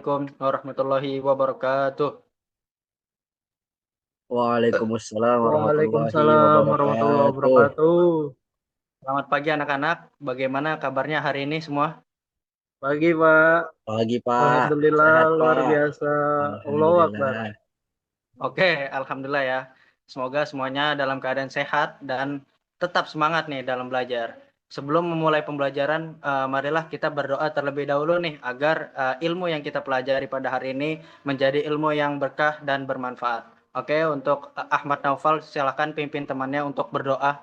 Assalamualaikum warahmatullahi wabarakatuh. Waalaikumsalam warahmatullahi Waalaikumsalam warahmatullahi wabarakatuh. wabarakatuh. Selamat pagi anak-anak. Bagaimana kabarnya hari ini semua? Pagi, Pak. Pagi, Pak. Alhamdulillah Sehat, luar Pak. biasa. Allahu Akbar. Alhamdulillah. Oke, alhamdulillah ya. Semoga semuanya dalam keadaan sehat dan tetap semangat nih dalam belajar. Sebelum memulai pembelajaran, marilah kita berdoa terlebih dahulu nih agar ilmu yang kita pelajari pada hari ini menjadi ilmu yang berkah dan bermanfaat. Oke, untuk Ahmad Naufal, silakan pimpin temannya untuk berdoa.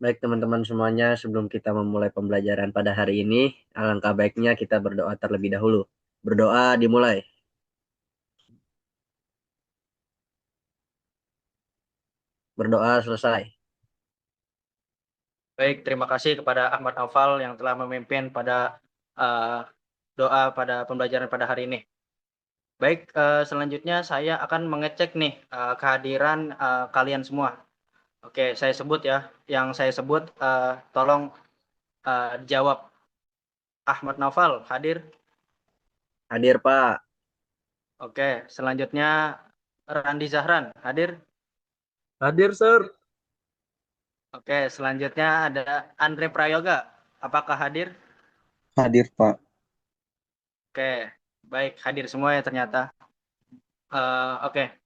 Baik, teman-teman semuanya, sebelum kita memulai pembelajaran pada hari ini, alangkah baiknya kita berdoa terlebih dahulu. Berdoa dimulai. Berdoa selesai. Baik, terima kasih kepada Ahmad Naufal yang telah memimpin pada uh, doa pada pembelajaran pada hari ini. Baik, selanjutnya saya akan mengecek nih kehadiran kalian semua. Oke, saya sebut ya. Yang saya sebut tolong dijawab. Ahmad Naufal hadir. Hadir, Pak. Oke, selanjutnya Randi Zahran hadir. Hadir, Sir. Oke, selanjutnya ada Andre Prayoga. Apakah hadir? Hadir, Pak. Oke, baik hadir semua ya ternyata. Oke.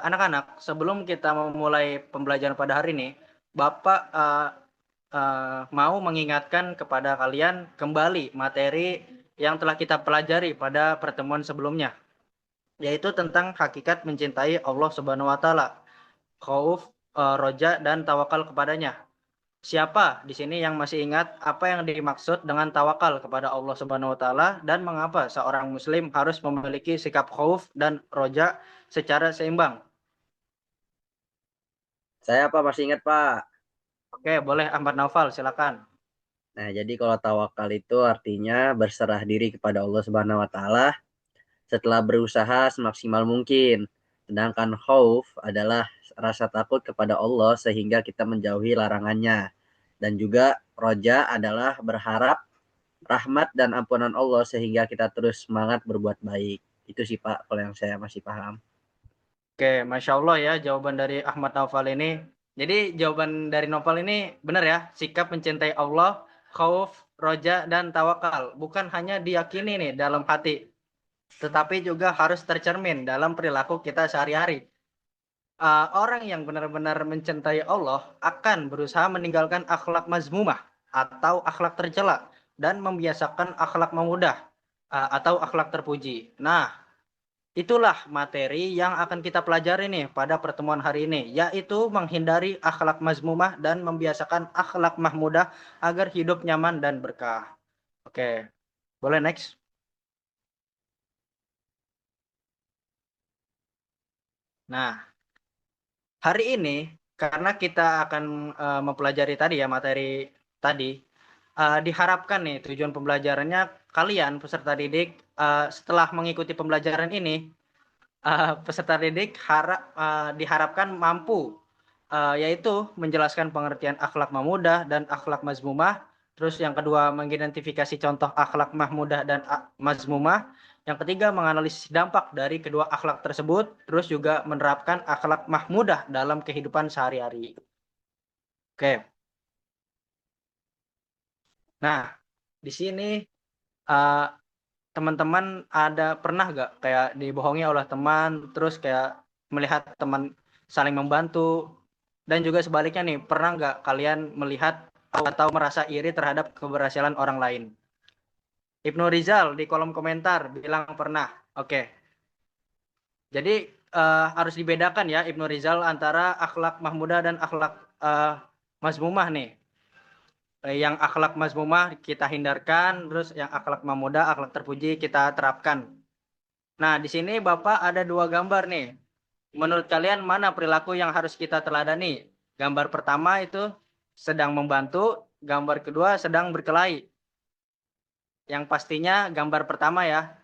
Anak-anak, sebelum kita memulai pembelajaran pada hari ini, Bapak mau mengingatkan kepada kalian kembali materi yang telah kita pelajari pada pertemuan sebelumnya, yaitu tentang hakikat mencintai Allah Subhanahu wa taala, khauf, roja dan tawakal kepadanya. Siapa di sini yang masih ingat apa yang dimaksud dengan tawakal kepada Allah Subhanahu wa taala dan mengapa seorang muslim harus memiliki sikap khauf dan roja secara seimbang? Saya apa masih ingat, Pak? Oke, boleh Ahmad Naufal, silakan. Nah, jadi kalau tawakal itu artinya berserah diri kepada Allah Subhanahu wa taala setelah berusaha semaksimal mungkin. Sedangkan khauf adalah rasa takut kepada Allah sehingga kita menjauhi larangannya. Dan juga roja adalah berharap rahmat dan ampunan Allah sehingga kita terus semangat berbuat baik. Itu sih Pak, kalau yang saya masih paham. Oke, Masya Allah ya jawaban dari Ahmad Naufal ini. Jadi jawaban dari Naufal ini benar ya, sikap mencintai Allah, khauf, roja, dan tawakal. Bukan hanya diyakini nih dalam hati, tetapi juga harus tercermin dalam perilaku kita sehari-hari. Orang yang benar-benar mencintai Allah akan berusaha meninggalkan akhlak mazmumah atau akhlak tercela dan membiasakan akhlak memudah atau akhlak terpuji. Nah, itulah materi yang akan kita pelajari nih pada pertemuan hari ini, yaitu menghindari akhlak mazmumah dan membiasakan akhlak mahmudah agar hidup nyaman dan berkah. Oke, boleh next. Nah, hari ini karena kita akan mempelajari tadi ya materi tadi, diharapkan nih tujuan pembelajarannya kalian peserta didik setelah mengikuti pembelajaran ini peserta didik diharapkan mampu yaitu menjelaskan pengertian akhlak mahmudah dan akhlak mazmumah. Terus yang kedua mengidentifikasi contoh akhlak mahmudah dan mazmumah. Yang ketiga menganalisis dampak dari kedua akhlak tersebut. Terus juga menerapkan akhlak mahmudah dalam kehidupan sehari-hari. Oke. Nah, di sini uh, teman-teman ada pernah gak kayak dibohongi oleh teman, terus kayak melihat teman saling membantu, dan juga sebaliknya nih, pernah nggak kalian melihat atau merasa iri terhadap keberhasilan orang lain? Ibnu Rizal di kolom komentar bilang pernah. Oke, jadi harus dibedakan ya Ibnu Rizal antara akhlak mahmudah dan akhlak mazmumah nih. Yang akhlak mazmumah kita hindarkan, terus yang akhlak mahmudah, akhlak terpuji kita terapkan. Nah, di sini Bapak ada dua gambar nih. Menurut kalian mana perilaku yang harus kita teladani? Gambar pertama itu sedang membantu, gambar kedua sedang berkelahi. Yang pastinya gambar pertama ya,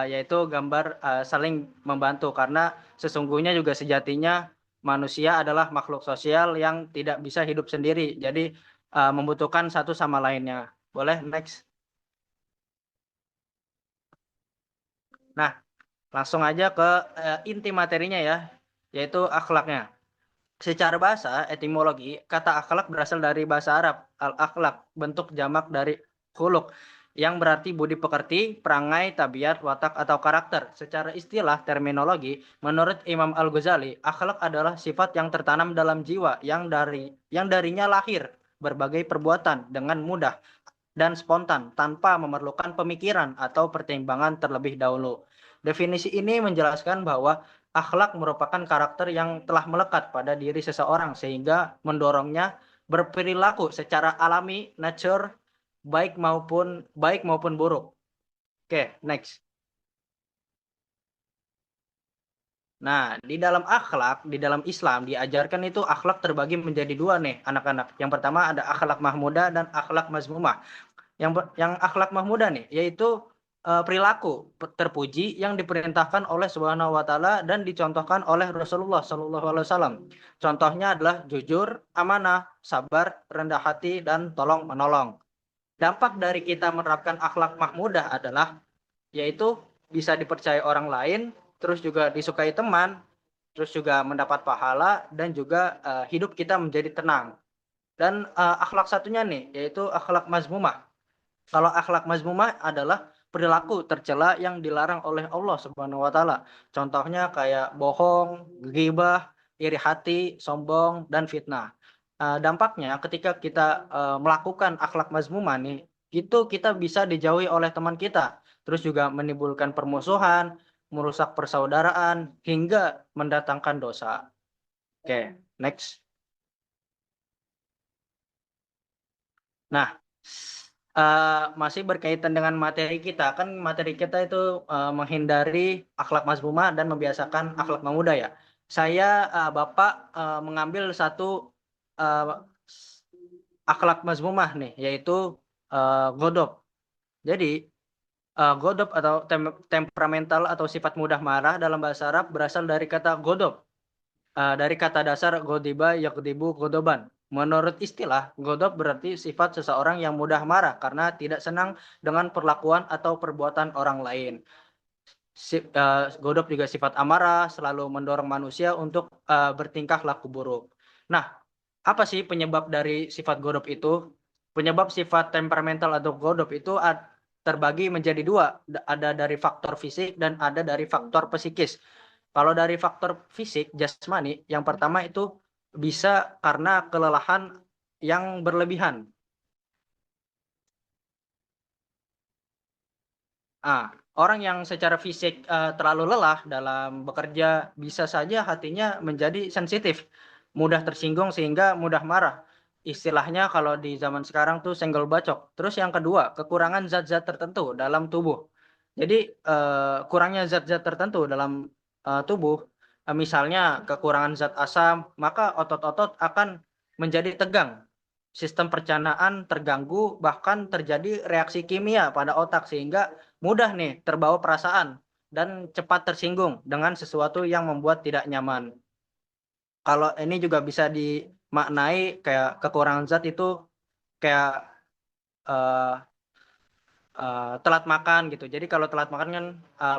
yaitu gambar saling membantu karena sesungguhnya juga sejatinya manusia adalah makhluk sosial yang tidak bisa hidup sendiri. Jadi membutuhkan satu sama lainnya. Boleh next? Nah, langsung aja ke inti materinya ya, yaitu akhlaknya. Secara bahasa, etimologi, kata akhlak berasal dari bahasa Arab, al-akhlak, bentuk jamak dari khuluq, yang berarti budi pekerti, perangai, tabiat, watak, atau karakter. Secara istilah terminologi, menurut Imam Al-Ghazali, akhlak adalah sifat yang tertanam dalam jiwa, yang darinya lahir berbagai perbuatan dengan mudah dan spontan tanpa memerlukan pemikiran atau pertimbangan terlebih dahulu. Definisi ini menjelaskan bahwa akhlak merupakan karakter yang telah melekat pada diri seseorang sehingga mendorongnya berperilaku secara alami, nature, baik maupun buruk. Oke, next. Nah, di dalam akhlak, di dalam Islam diajarkan itu akhlak terbagi menjadi dua nih, anak-anak. Yang pertama ada akhlak mahmudah dan akhlak mazmumah. Yang akhlak mahmudah nih, yaitu perilaku terpuji yang diperintahkan oleh Subhanahu wa taala dan dicontohkan oleh Rasulullah Shallallahu alaihi wasallam. Contohnya adalah jujur, amanah, sabar, rendah hati dan tolong menolong. Dampak dari kita menerapkan akhlak mahmudah adalah yaitu bisa dipercaya orang lain, terus juga disukai teman, terus juga mendapat pahala dan juga hidup kita menjadi tenang. Dan akhlak satunya nih, yaitu akhlak mazmumah. Kalau akhlak mazmumah adalah perilaku tercela yang dilarang oleh Allah Subhanahu wa taala. Contohnya kayak bohong, ghibah, iri hati, sombong dan fitnah. Dampaknya ketika kita melakukan akhlak mazmumah nih, itu kita bisa dijauhi oleh teman kita, terus juga menimbulkan permusuhan, merusak persaudaraan hingga mendatangkan dosa. Oke, next. Nah, masih berkaitan dengan materi kita, kan materi kita itu menghindari akhlak mazmumah dan membiasakan akhlak mamuda ya. Saya, Bapak, mengambil satu akhlak mazmumah nih, yaitu godop. Jadi, godop atau temperamental atau sifat mudah marah dalam bahasa Arab berasal dari kata godop. Dari kata dasar godiba yakdibu godoban. Menurut istilah, godop berarti sifat seseorang yang mudah marah karena tidak senang dengan perlakuan atau perbuatan orang lain. Godop juga sifat amarah, selalu mendorong manusia untuk bertingkah laku buruk. Nah, apa sih penyebab dari sifat godop itu? Penyebab sifat temperamental atau godop itu terbagi menjadi dua, ada dari faktor fisik dan ada dari faktor psikis. Kalau dari faktor fisik, jasmani, yang pertama itu bisa karena kelelahan yang berlebihan. Orang yang secara fisik terlalu lelah dalam bekerja bisa saja hatinya menjadi sensitif, mudah tersinggung sehingga mudah marah. Istilahnya kalau di zaman sekarang tuh senggol bacok. Terus yang kedua, kekurangan zat-zat tertentu dalam tubuh. Jadi kurangnya zat-zat tertentu dalam tubuh, misalnya kekurangan zat asam, maka otot-otot akan menjadi tegang. Sistem pencernaan terganggu, bahkan terjadi reaksi kimia pada otak sehingga mudah nih terbawa perasaan dan cepat tersinggung dengan sesuatu yang membuat tidak nyaman. Kalau ini juga bisa dimaknai kayak kekurangan zat itu kayak uh, telat makan gitu. Jadi kalau telat makan kan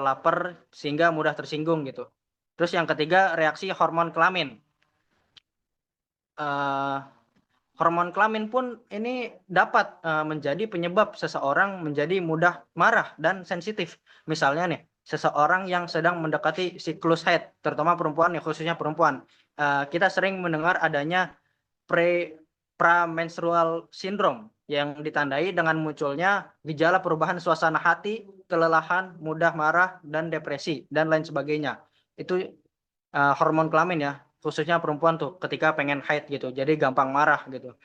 lapar sehingga mudah tersinggung gitu. Terus yang ketiga reaksi hormon kelamin. Uh, Hormon kelamin pun ini dapat menjadi penyebab seseorang menjadi mudah marah dan sensitif. Misalnya nih, seseorang yang sedang mendekati siklus haid, terutama perempuan ya, khususnya perempuan. Kita sering mendengar adanya pramenstrual syndrome yang ditandai dengan munculnya gejala perubahan suasana hati, kelelahan, mudah marah, dan depresi, dan lain sebagainya. Itu hormon kelamin ya, khususnya perempuan tuh ketika pengen haid gitu, jadi gampang marah gitu.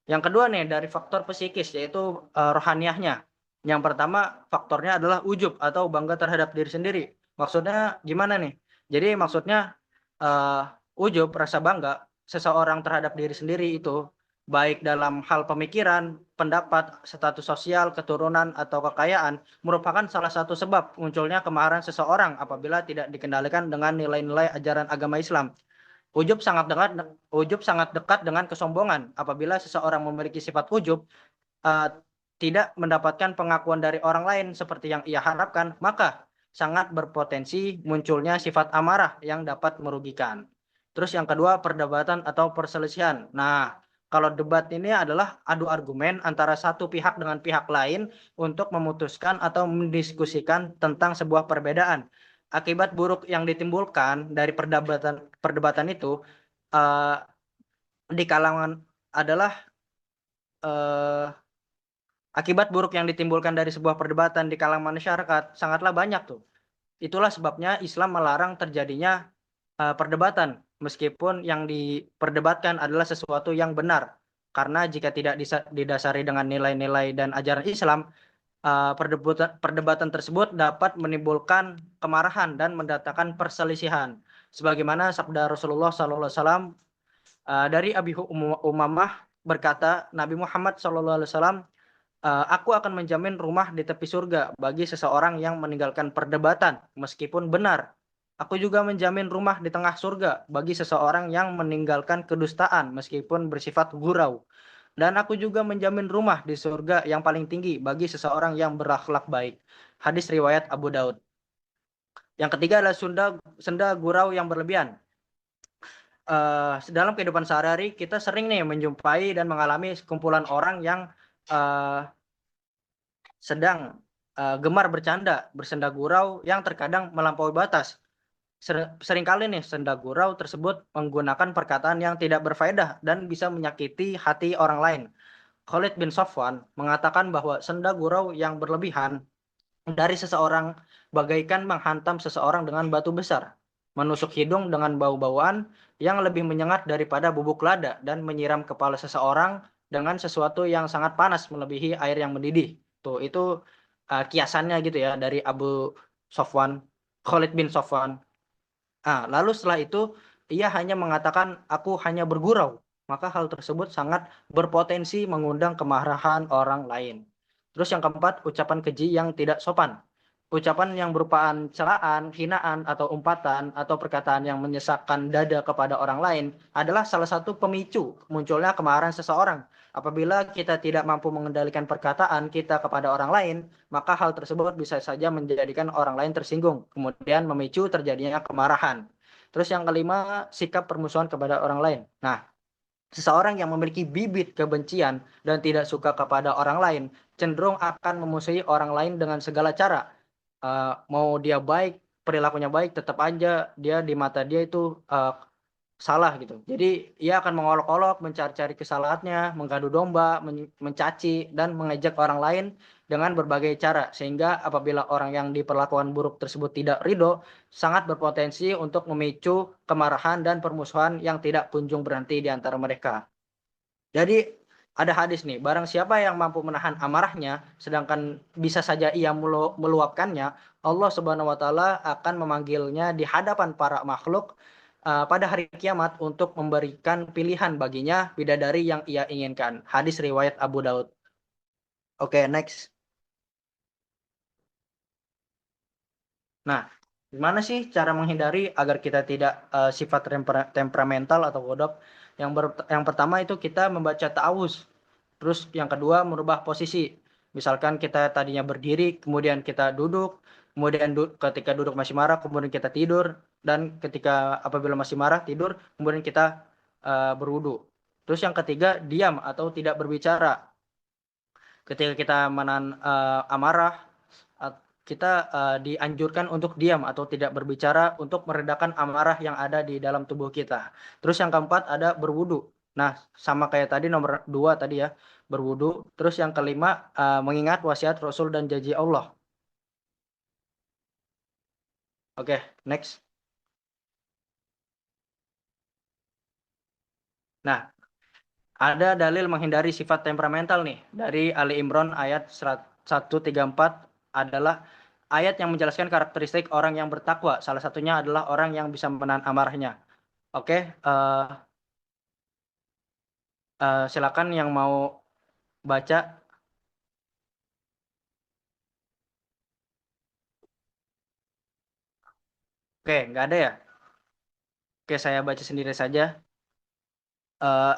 Yang kedua nih dari faktor psikis yaitu rohaniahnya. Yang pertama faktornya adalah ujub atau bangga terhadap diri sendiri. Maksudnya gimana nih? Jadi maksudnya uh, ujub, rasa bangga seseorang terhadap diri sendiri itu baik dalam hal pemikiran, pendapat, status sosial, keturunan atau kekayaan merupakan salah satu sebab munculnya kemarahan seseorang apabila tidak dikendalikan dengan nilai-nilai ajaran agama Islam. Ujub sangat dekat dengan kesombongan. Apabila seseorang memiliki sifat ujub, uh, tidak mendapatkan pengakuan dari orang lain seperti yang ia harapkan, maka sangat berpotensi munculnya sifat amarah yang dapat merugikan. Terus yang kedua, perdebatan atau perselisihan. Nah, kalau debat ini adalah adu argumen antara satu pihak dengan pihak lain untuk memutuskan atau mendiskusikan tentang sebuah perbedaan. Akibat buruk yang ditimbulkan dari perdebatan itu eh, di kalangan adalah eh, akibat buruk yang ditimbulkan dari sebuah perdebatan di kalangan masyarakat sangatlah banyak tuh. Itulah sebabnya Islam melarang terjadinya perdebatan meskipun yang diperdebatkan adalah sesuatu yang benar. Karena jika tidak didasari dengan nilai-nilai dan ajaran Islam, perdebatan tersebut dapat menimbulkan kemarahan dan mendatangkan perselisihan. Sebagaimana sabda Rasulullah SAW dari Abi Umamah berkata, Nabi Muhammad SAW, aku akan menjamin rumah di tepi surga bagi seseorang yang meninggalkan perdebatan meskipun benar. Aku juga menjamin rumah di tengah surga bagi seseorang yang meninggalkan kedustaan meskipun bersifat gurau. Dan aku juga menjamin rumah di surga yang paling tinggi bagi seseorang yang berakhlak baik. Hadis riwayat Abu Daud. Yang ketiga adalah senda gurau yang berlebihan. Dalam kehidupan sehari-hari kita sering nih menjumpai dan mengalami kumpulan orang yang uh, sedang gemar bercanda, bersenda gurau yang terkadang melampaui batas. Seringkali nih senda gurau tersebut menggunakan perkataan yang tidak berfaedah dan bisa menyakiti hati orang lain. Khalid bin Safwan mengatakan bahwa senda gurau yang berlebihan dari seseorang bagaikan menghantam seseorang dengan batu besar, menusuk hidung dengan bau-bauan yang lebih menyengat daripada bubuk lada dan menyiram kepala seseorang dengan sesuatu yang sangat panas melebihi air yang mendidih. Tuh, itu kiasannya gitu ya dari Abu Sofwan, Khalid bin Sofwan. Lalu setelah itu ia hanya mengatakan aku hanya bergurau. Maka hal tersebut sangat berpotensi mengundang kemarahan orang lain. Terus yang keempat, ucapan keji yang tidak sopan. Ucapan yang berupa celaan, hinaan, atau umpatan, atau perkataan yang menyesakkan dada kepada orang lain adalah salah satu pemicu munculnya kemarahan seseorang. Apabila kita tidak mampu mengendalikan perkataan kita kepada orang lain, maka hal tersebut bisa saja menjadikan orang lain tersinggung, kemudian memicu terjadinya kemarahan. Terus yang kelima, sikap permusuhan kepada orang lain. Nah, seseorang yang memiliki bibit kebencian dan tidak suka kepada orang lain cenderung akan memusuhi orang lain dengan segala cara. Mau dia baik, perilakunya baik, tetap aja dia di mata dia itu salah gitu. Jadi ia akan mengolok-olok, mencari-cari kesalahannya, mengadu domba, mencaci dan mengejek orang lain dengan berbagai cara sehingga apabila orang yang diperlakukan buruk tersebut tidak ridho, sangat berpotensi untuk memicu kemarahan dan permusuhan yang tidak kunjung berhenti di antara mereka. Jadi ada hadis nih, barang siapa yang mampu menahan amarahnya, sedangkan bisa saja ia meluapkannya, Allah Subhanahu wa taala akan memanggilnya di hadapan para makhluk pada hari kiamat untuk memberikan pilihan baginya bidadari yang ia inginkan. Hadis riwayat Abu Daud. Oke, next. Nah, gimana sih cara menghindari agar kita tidak sifat temperamental atau godok? Yang pertama itu kita membaca ta'awuz. Terus yang kedua merubah posisi. Misalkan kita tadinya berdiri, kemudian kita duduk, kemudian ketika duduk masih marah, kemudian kita tidur, dan ketika apabila masih marah tidur, kemudian kita berwudu. Terus yang ketiga diam atau tidak berbicara. Ketika kita menahan amarah, kita dianjurkan untuk diam atau tidak berbicara untuk meredakan amarah yang ada di dalam tubuh kita. Terus yang keempat ada berwudu. Nah, sama kayak tadi nomor 2 tadi ya, berwudu. Terus yang kelima mengingat wasiat Rasul dan janji Allah. Oke, next. Nah, ada dalil menghindari sifat temperamental nih. Dari Ali Imran ayat 134 adalah ayat yang menjelaskan karakteristik orang yang bertakwa. Salah satunya adalah orang yang bisa menahan amarahnya. Oke, silakan yang mau baca. Oke, nggak ada ya? Oke, saya baca sendiri saja. Uh,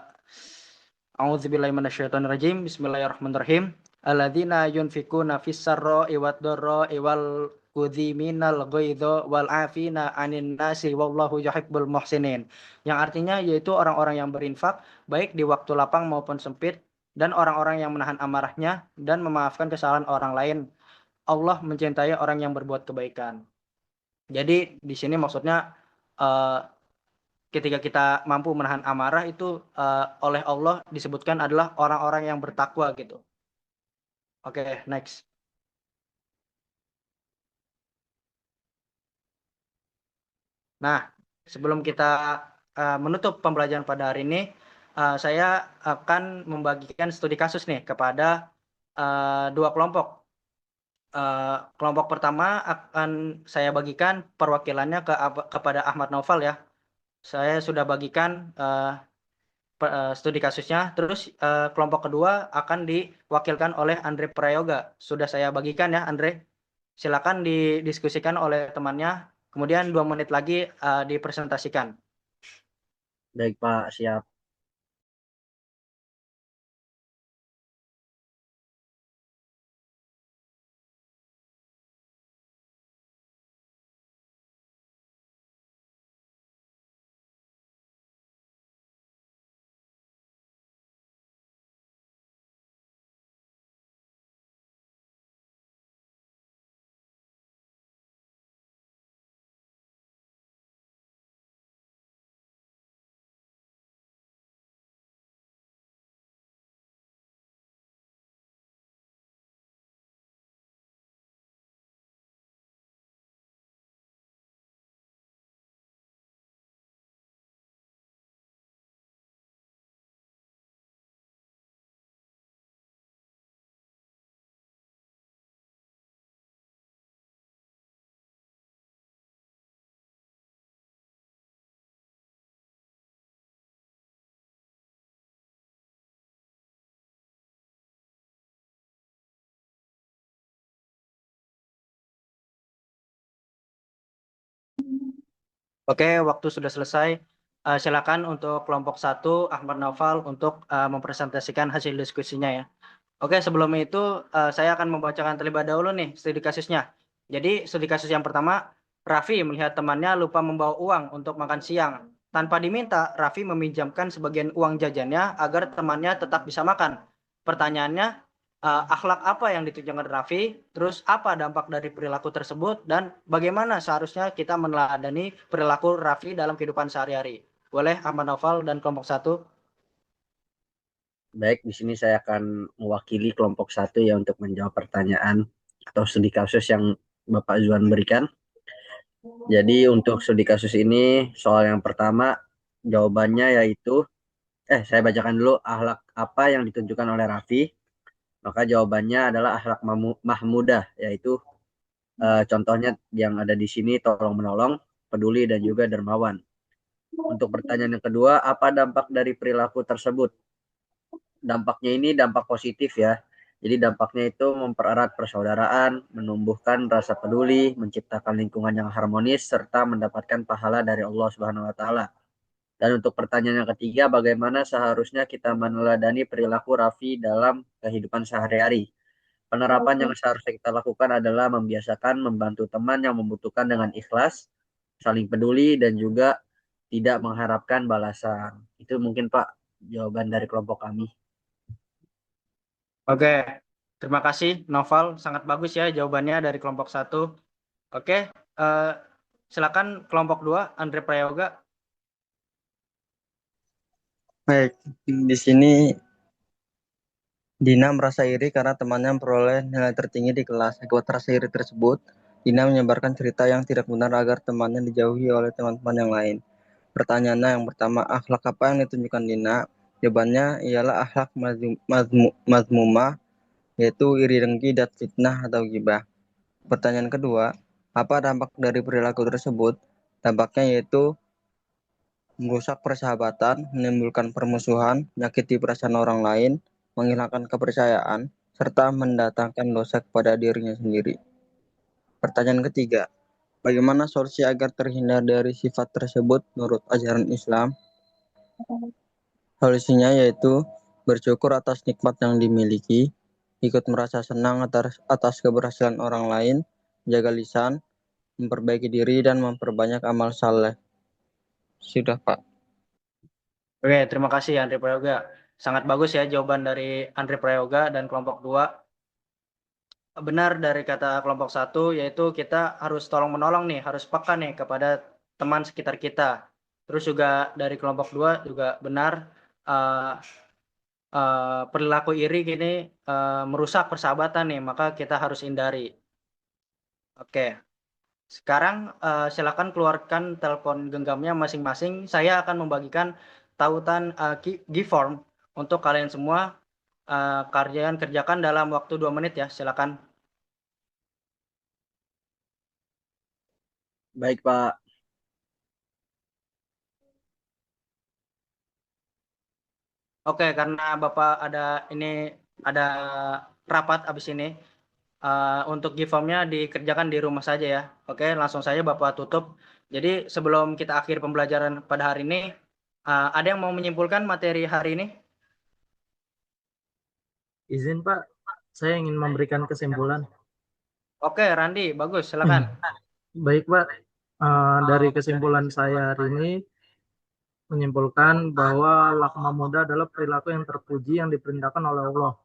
A'udzubillahi minasyaitonirrajim. Bismillahirrahmanirrahim. Alladzina yunfikuna fis-sarra'i wad-dharra'i wal kudhiminal ghaidha wal afina 'anil nasi wallahu yuhibbul muhsinin. Yang artinya yaitu orang-orang yang berinfak baik di waktu lapang maupun sempit dan orang-orang yang menahan amarahnya dan memaafkan kesalahan orang lain. Allah mencintai orang yang berbuat kebaikan. Jadi di sini maksudnya eh, ketika kita mampu menahan amarah itu oleh Allah disebutkan adalah orang-orang yang bertakwa gitu. Oke, next. Nah, sebelum kita menutup pembelajaran pada hari ini, saya akan membagikan studi kasus nih kepada dua kelompok. Kelompok pertama akan saya bagikan perwakilannya kepada Ahmad Naufal ya. Saya sudah bagikan studi kasusnya. Terus kelompok kedua akan diwakilkan oleh Andre Prayoga. Sudah saya bagikan ya, Andre. Silakan didiskusikan oleh temannya. Kemudian 2 menit lagi dipresentasikan. Baik Pak, siap. Oke, waktu sudah selesai. Silakan untuk kelompok satu Ahmad Naufal untuk mempresentasikan hasil diskusinya ya. Oke, sebelum itu saya akan membacakan terlebih dahulu nih studi kasusnya. Jadi studi kasus yang pertama, Raffi melihat temannya lupa membawa uang untuk makan siang. Tanpa diminta, Raffi meminjamkan sebagian uang jajannya agar temannya tetap bisa makan. Pertanyaannya, akhlak apa yang ditunjukkan Raffi? Terus apa dampak dari perilaku tersebut? Dan bagaimana seharusnya kita meneladani perilaku Raffi dalam kehidupan sehari-hari? Boleh Ahmad Naufal dan kelompok satu. Baik, di sini saya akan mewakili kelompok satu ya untuk menjawab pertanyaan atau studi kasus yang Bapak Zuan berikan. Jadi untuk studi kasus ini, soal yang pertama, jawabannya yaitu, saya bacakan dulu akhlak apa yang ditunjukkan oleh Raffi. Maka jawabannya adalah akhlak mahmudah, yaitu contohnya yang ada di sini tolong menolong, peduli dan juga dermawan. Untuk pertanyaan yang kedua, apa dampak dari perilaku tersebut? Dampaknya ini dampak positif ya. Jadi dampaknya itu mempererat persaudaraan, menumbuhkan rasa peduli, menciptakan lingkungan yang harmonis, serta mendapatkan pahala dari Allah Subhanahu wa Ta'ala. Dan untuk pertanyaan yang ketiga, bagaimana seharusnya kita meneladani perilaku Raffi dalam kehidupan sehari-hari? Penerapan yang seharusnya kita lakukan adalah membiasakan membantu teman yang membutuhkan dengan ikhlas, saling peduli, dan juga tidak mengharapkan balasan. Itu mungkin Pak jawaban dari kelompok kami. Oke, terima kasih Noval. Sangat bagus ya jawabannya dari kelompok satu. Oke, eh, silakan kelompok dua, Andre Prayoga. Baik, di sini Dina merasa iri karena temannya memperoleh nilai tertinggi di kelas. Akibat rasa iri tersebut, Dina menyebarkan cerita yang tidak benar agar temannya dijauhi oleh teman-teman yang lain. Pertanyaannya yang pertama, akhlak apa yang ditunjukkan Dina? Jawabannya ialah akhlak mazmumah, yaitu iri dengki dan fitnah atau gibah. Pertanyaan kedua, apa dampak dari perilaku tersebut? Dampaknya yaitu merusak persahabatan, menimbulkan permusuhan, menyakiti perasaan orang lain, menghilangkan kepercayaan, serta mendatangkan dosa kepada dirinya sendiri. Pertanyaan ketiga, bagaimana solusi agar terhindar dari sifat tersebut menurut ajaran Islam? Solusinya yaitu bersyukur atas nikmat yang dimiliki, ikut merasa senang atas keberhasilan orang lain, jaga lisan, memperbaiki diri, dan memperbanyak amal saleh. Sudah, Pak. Oke, terima kasih Andre Prayoga. Sangat bagus ya jawaban dari Andre Prayoga dan kelompok 2. Benar dari kata kelompok 1, yaitu kita harus tolong menolong nih, harus peka nih kepada teman sekitar kita. Terus juga dari kelompok 2 juga benar, uh, perilaku iri gini merusak persahabatan nih, maka kita harus hindari. Oke, sekarang silakan keluarkan telepon genggamnya masing-masing. Saya akan membagikan tautan key form untuk kalian semua. Kalian kerjakan dalam waktu 2 menit ya, silakan. Baik, Pak. Oke, karena Bapak ada rapat abis ini, untuk giveaway-nya dikerjakan di rumah saja ya. Oke, langsung saja Bapak tutup. Jadi sebelum kita akhir pembelajaran pada hari ini, ada yang mau menyimpulkan materi hari ini? Izin Pak, saya ingin memberikan kesimpulan. Oke, Randi, bagus, silakan. Baik Pak, dari kesimpulan saya hari ini menyimpulkan bahwa lakma muda adalah perilaku yang terpuji yang diperintahkan oleh Allah,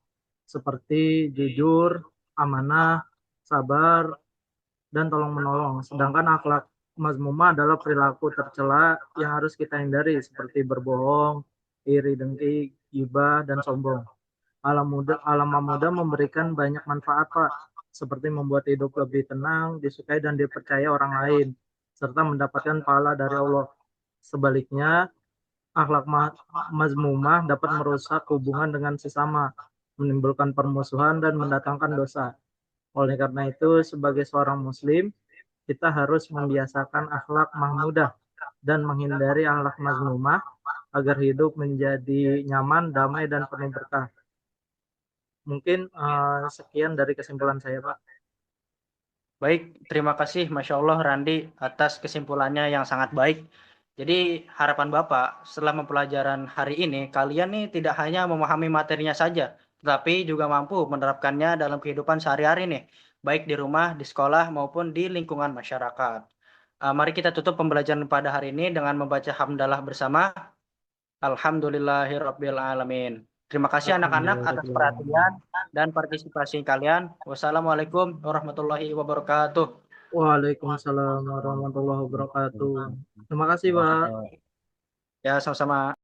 seperti jujur, amanah, sabar, dan tolong menolong. Sedangkan akhlak mazmumah adalah perilaku tercela yang harus kita hindari, seperti berbohong, iri dengki, gibah, dan sombong. Alam muda memberikan banyak manfaat, Pak, seperti membuat hidup lebih tenang, disukai dan dipercaya orang lain, serta mendapatkan pahala dari Allah. Sebaliknya, akhlak mazmumah dapat merusak hubungan dengan sesama, menimbulkan permusuhan dan mendatangkan dosa. Oleh karena itu, sebagai seorang muslim, kita harus membiasakan akhlak mahmudah dan menghindari akhlak mazmumah agar hidup menjadi nyaman, damai, dan penuh berkah. Mungkin sekian dari kesimpulan saya, Pak. Baik, terima kasih Masya Allah Randi atas kesimpulannya yang sangat baik. Jadi harapan Bapak setelah pembelajaran hari ini, kalian nih tidak hanya memahami materinya saja, tetapi juga mampu menerapkannya dalam kehidupan sehari-hari nih, baik di rumah, di sekolah, maupun di lingkungan masyarakat. Mari kita tutup pembelajaran pada hari ini dengan membaca hamdalah bersama. Alhamdulillahirabbil alamin. Terima kasih anak-anak atas perhatian dan partisipasi kalian. Wassalamualaikum warahmatullahi wabarakatuh. Waalaikumsalam warahmatullahi wabarakatuh. Terima kasih, Pak. Ya, sama-sama.